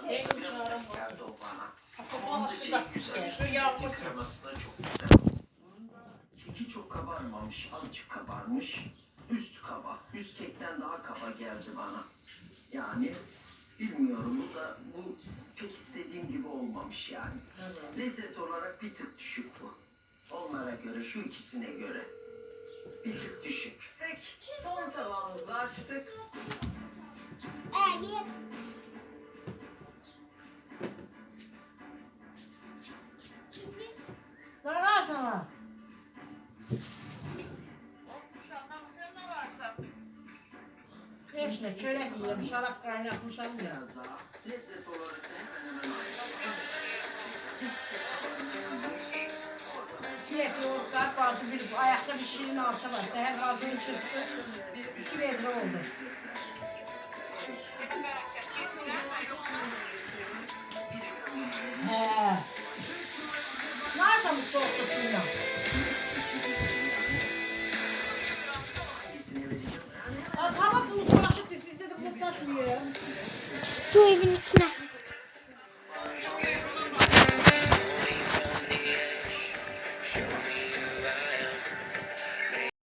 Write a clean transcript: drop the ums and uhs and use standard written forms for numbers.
Ne Biraz uçağım sert var. geldi o bana. Kapı Onun da bastı şeyi da. güzel. Su yağmur. Üstteki kreması da çok güzel. Bunun da keki çok kabarmamış. Azıcık kabarmış. Üst kaba. Üst kekten daha kaba geldi bana. Yani bilmiyorum. Bu pek istediğim gibi olmamış yani. Lezzet olarak bir tık düşük bu. Onlara göre, şu ikisine göre. Bir tık düşük. Peki, son tabağımızı açtık. Sana sana. İşte çörek yiyorum, şarap kaynatmışım biraz. Biraz daha lezzet olarak da hemen hemen aynı. Çilek yoğurtlar, bazı bir ayakta bir şirin alça var. Seher ağzını çırptı. 2 metre oldu. He. Nerede bu soğukta